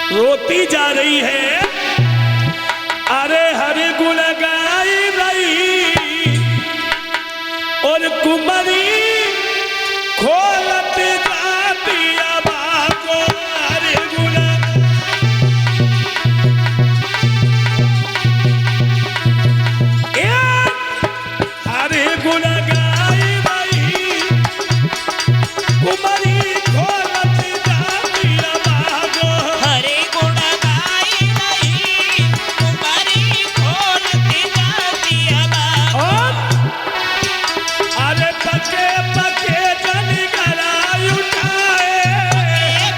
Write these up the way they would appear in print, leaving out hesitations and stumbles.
रोती जा रही है। अरे हरि गुण गाई रही और कुमारी खोलत जाती अबा को। हरि गुण हरि गुण गाई रही कुमारी खोलत जाती अबा को। हरे गुण गाई रही कुमारी खोलती जाती अबा। और अरे पके पके जन गलाई उठाए।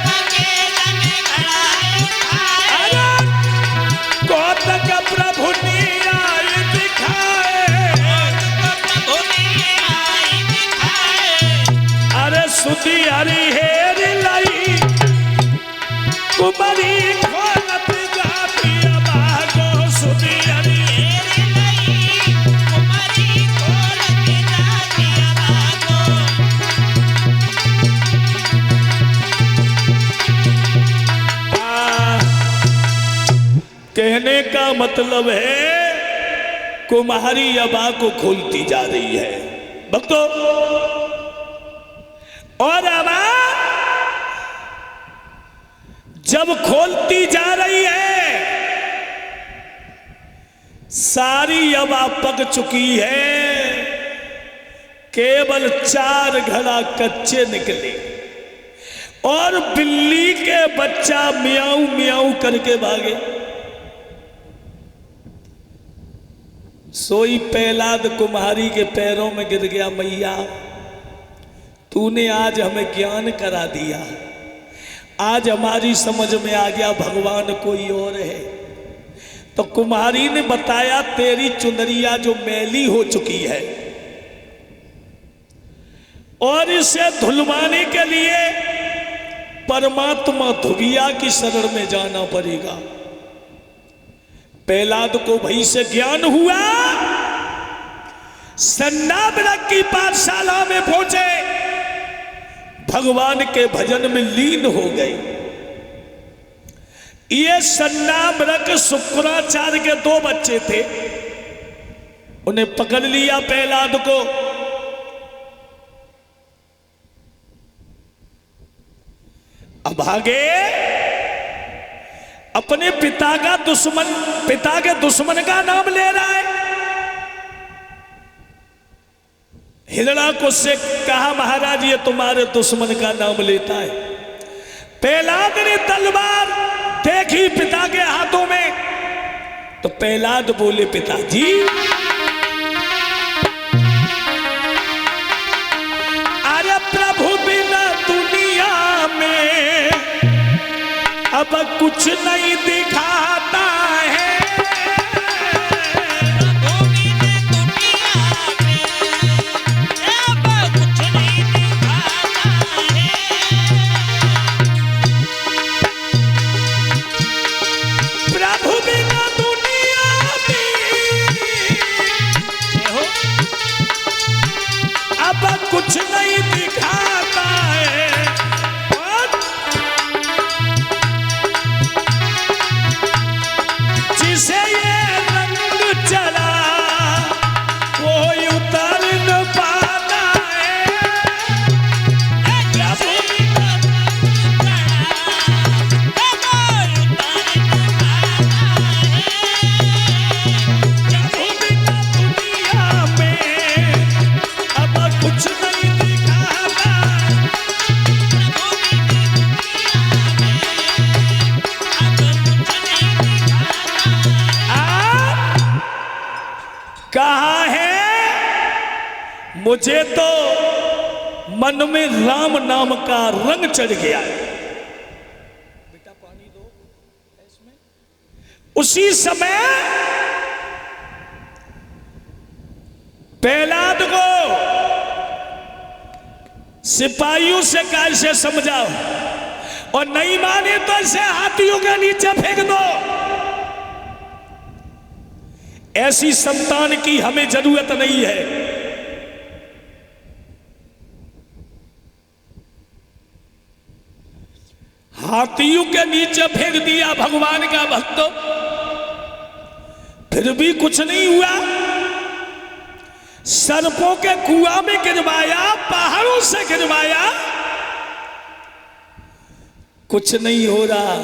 पके जन गलाई उठाए। अरे कौतक प्रभु ने आई दिखाए। प्रभु ने आई दिखाए। अरे सुधी हरि हेर लाई कुमारी खोलत जाती अबा को। सुधी हरि तेरे लई कुमारी खोलती जाती अबा को। कहने का मतलब है कुम्हारी अबा को खोलती जा रही है भक्तों। और अबा जब खोलती जा रही है सारी अबा पक चुकी है। केवल 4 घड़ा कच्चे निकले और बिल्ली के बच्चा मियाऊ मियाऊ करके भागे। सोई प्रहलाद कुम्हारी के पैरों में गिर गया। मैया तूने आज हमें ज्ञान करा दिया। आज हमारी समझ में आ गया भगवान कोई और है। तो कुम्हारी ने बताया तेरी चुनरिया जो मैली हो चुकी है और इसे धुलवाने के लिए परमात्मा धुबिया की शरण में जाना पड़ेगा। प्रहलाद को भई से ज्ञान हुआ। सन्नामृग की पाठशाला में पहुंचे। भगवान के भजन में लीन हो गए। ये सन्नामृग शुक्राचार्य के 2 बच्चे थे। उन्हें पकड़ लिया प्रहलाद को। अब भागे। अपने पिता के दुश्मन का नाम ले रहा है। हिरणाकुश से कहा महाराज ये तुम्हारे दुश्मन का नाम लेता है। प्रहलाद ने तलवार देखी पिता के हाथों में तो प्रहलाद बोले पिताजी अरे प्रभु बिना दुनिया में अब कुछ नहीं दिखाता है। प्रभु बिना दुनिया में अब कुछ नहीं दिखाता है। प्रभु बिना दुनिया में अब कुछ नहीं दिखाता है। और जिसे ये रंग चला कोई उतर न पाता है। प्रभु बिना दुनिया कोई उतर न पाता है। प्रभु बिना दुनिया में अब कुछ नहीं दिखाता। प्रभु बिना दुनिया में अब कुछ नहीं दिखाता है। कहा है मुझे तो मन में राम नाम का रंग चढ़ गया है। बेटा पानी दो इसमें। उसी समय प्रहलाद को सिपाहियों से कैसे समझाओ और नहीं माने तो इसे हाथियों के नीचे फेंक दो। ऐसी संतान की हमें जरूरत नहीं है। हाथियों के नीचे फेंक दिया भगवान का भक्त, फिर भी कुछ नहीं हुआ। सर्पों के कुआं में गिरवाया, पहाड़ों से गिरवाया, कुछ नहीं हो रहा।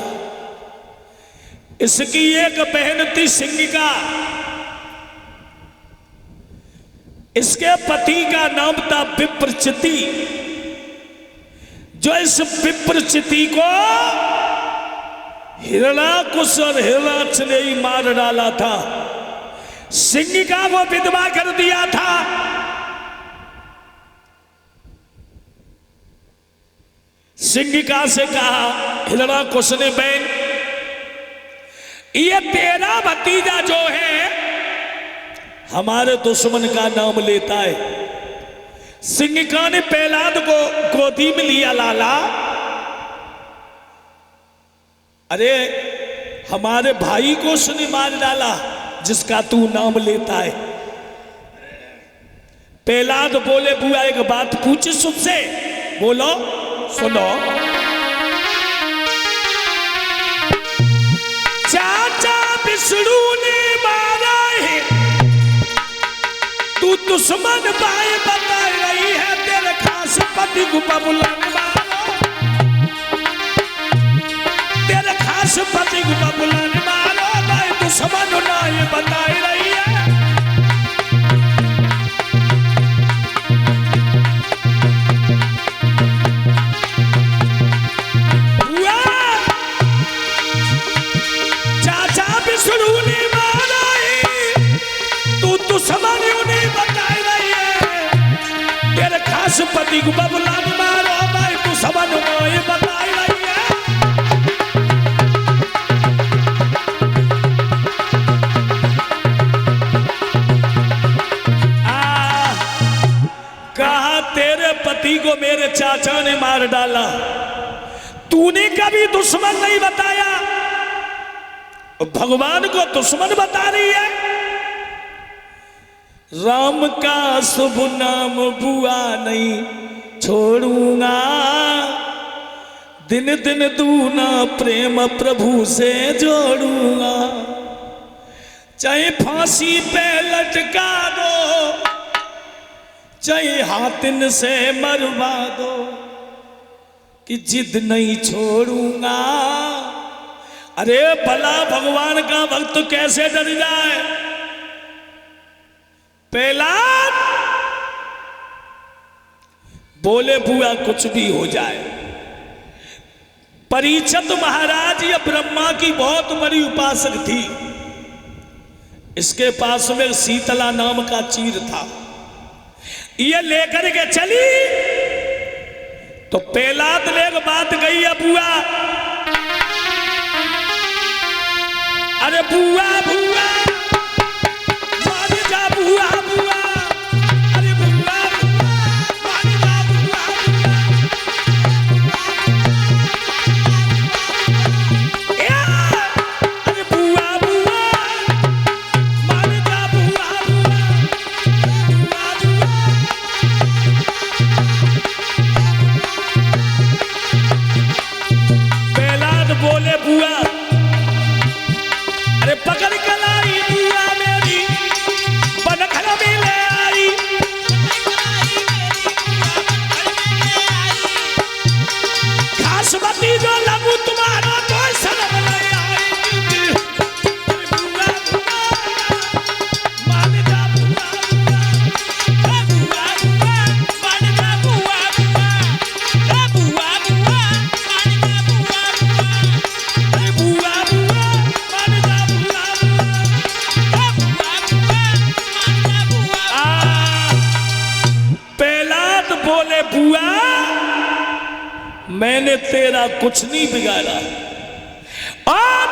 इसकी एक बहन थी सिंगिका, इसके पति का नाम था विप्रचिति, जो इस विप्रचिति को हिरणाकुश और हिरणाक्ष ने ही मार डाला था, सिंगिका को विधवा कर दिया था। सिंगिका से कहा हिरणाकुश ने, बहन ये तेरा भतीजा जो है हमारे दुश्मन का नाम लेता है। सिंगिका ने प्रहलाद को गोदी में लिया, लाला अरे हमारे भाई को उसने मार डाला जिसका तू नाम लेता है। प्रहलाद बोले, बुआ एक बात पूछे सुनसे। बोलो, सुनो। चाचा विष्णु ने मारा है, तू दुश्मन भाई बता रही है, तेरे खास पति को बबुला मारो, तेरे खास पति को बबुला मारो, भाई दुश्मन ना ये बता रही है। चाचा विष्णु ने मारा है, तू दुश्मन नहीं बता रही है, तेरे खास पति को बबुला मारो, भाई दुश्मन ना ये बता रही है। कहा तेरे पति को मेरे चाचा ने मार डाला, तूने कभी दुश्मन नहीं बताया, भगवान को दुश्मन बता रही है। राम का शुभ नाम बुआ नहीं छोड़ूंगा, दिन दिन दूना प्रेम प्रभु से जोड़ूंगा, चाहे फांसी पे लटका दो, चाहे हाथिन से मरवा दो, कि जिद नहीं छोड़ूंगा। अरे भला भगवान का भक्त कैसे डर जाए। प्रहलाद बोले, बुआ कुछ भी हो जाए। परीक्षित महाराज ये ब्रह्मा की बहुत बड़ी उपासक थी, इसके पास में शीतला नाम का चीर था, ये लेकर के चली तो प्रहलाद ने एक बात कही है, बुआ अरे बुआ बुआ मान जा बुआ बुआ, अरे बुआ बुआ मान जा बुआ बुआ, अरे बुआ बुआ मान जा बुआ बुआ, प्रहलाद बोले, बुआ अरे पकड़ के लाई बुआ मेरी, बनखर में ले आई, खास बती जो लगू तुम्हारा तो शर्म नहीं आई। बुआ बुआ मान जा बुआ बुआ, बुआ बुआ मान जा बुआ बुआ, बुआ बुआ मान जा बुआ बुआ, बुआ बुआ मान जा प्रहलाद बोले, बुआ मैंने तेरा कुछ नहीं बिगाड़ा। और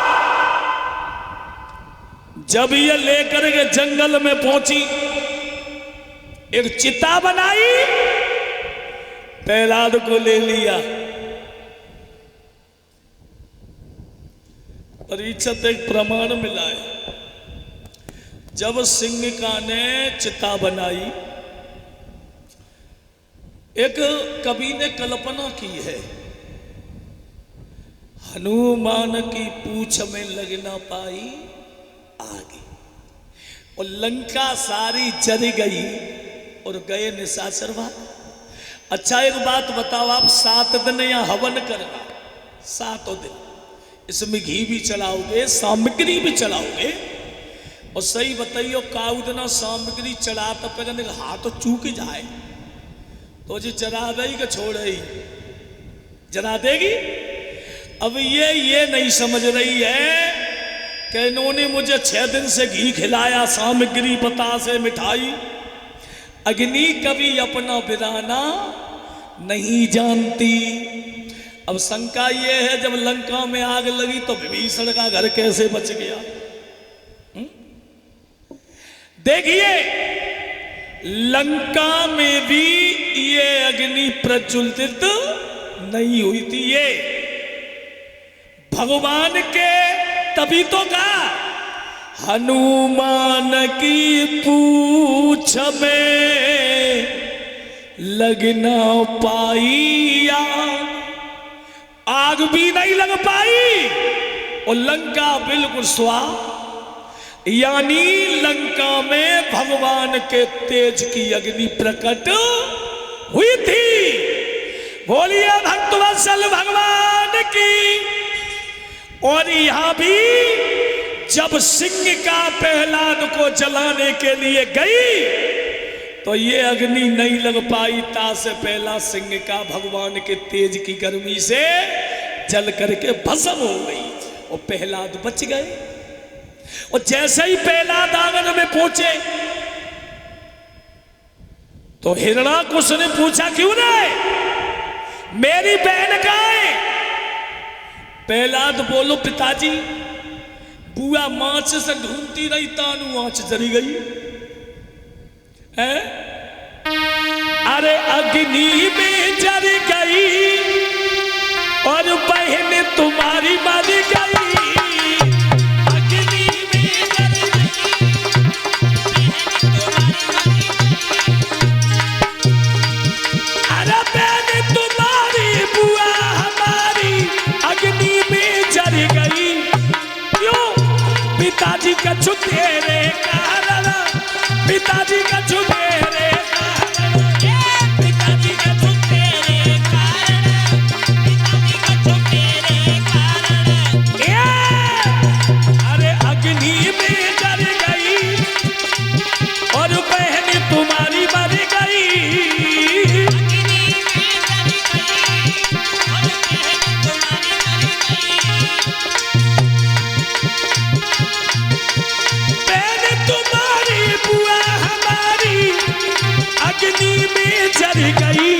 जब ये लेकर के जंगल में पहुंची, एक चिता बनाई, प्रहलाद को ले लिया। परीक्षित एक प्रमाण मिला है, जब सिंगिका ने चिता बनाई, एक कवि ने कल्पना की है, हनुमान की पूंछ में लग ना पाई आगे, और लंका सारी जल गई और गए निशाचरवा। अच्छा एक बात बताओ, आप 7 दिन या हवन करना, 7 दिन, इसमें घी भी चढ़ाओगे, सामग्री भी चढ़ाओगे, और सही बताइयो काउदना सामग्री चढ़ाता पे हाथ चूक जाए तो जी जरा देगी कि छोड़ रही, जरा देगी। अब ये नहीं समझ रही है कि इन्होंने मुझे 6 दिन से घी खिलाया, सामग्री बतासे मिठाई, अग्नि कभी अपना बिराना नहीं जानती। अब शंका ये है जब लंका में आग लगी तो विभीषण का घर कैसे बच गया? देखिए लंका में भी ये अग्नि प्रज्वलित नहीं हुई थी, ये भगवान के तभी तो कहा हनुमान की पूंछ में लग ना पाई आग भी नहीं लग पाई, और लंका बिल्कुल स्वाहा, यानी लंका में भगवान के तेज की अग्नि प्रकट हुई थी। बोलिए भक्तवत्सल भगवान की। और यहां भी जब सिंह का प्रहलाद को जलाने के लिए गई तो ये अग्नि नहीं लग पाई, ता से पहला सिंह का भगवान के तेज की गर्मी से जल करके भस्म हो गई और प्रहलाद बच गए। और जैसे ही प्रहलाद आंगन में पहुंचे तो हिरणाकुश ने पूछा क्यों रे, मेरी बहन कहाँ है? प्रहलाद बोलो पिताजी, बुआ मांच से ढूंढती रही, तानू आंच जली गई है। अरे अग्नि में जल गई और बहन तुम्हारी मर गई। अरे बहन तुम्हारी बुआ हमारी अग्नि में जल गई। क्यों? पिताजी का छुटेरे कारण, पिताजी का छुटेरे कारण, पिताजी का छुटेरे कारण, पिताजी का छुटेरे कारण। अरे अग्नि में जल गई और बहन तुम्हारी मर गई। अग्नि में जल गई और बहन तुम्हारी मर गई। बहन तुम्हारी बुआ हमारी अग्नि में जल गई।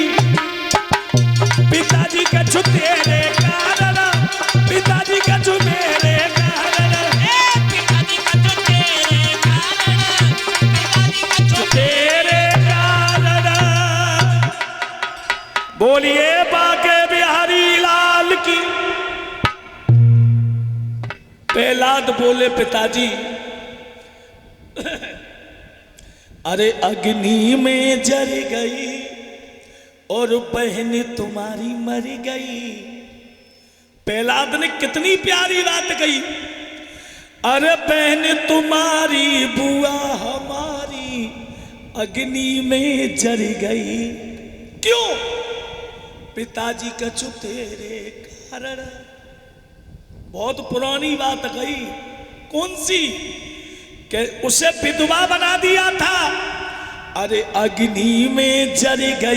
पिताजी का छुटेरे कारण, पिताजी का छुटेरे कारण, पिताजी का छुटेरे कारण, पिताजी का छुटेरे कारण। बोलिए बाके बिहारी लाल की। प्रहलाद बोले पिताजी अरे अग्नि में जल गई और बहन तुम्हारी मर गई। प्रहलाद ने कितनी प्यारी बात कही, अरे बहन तुम्हारी बुआ हमारी अग्नि में जल गई। क्यों? पिताजी का छुटेरे कारण। बहुत पुरानी बात कही। कौन सी? कि उसे विधवा बना दिया था। अरे अग्नि में जल गई।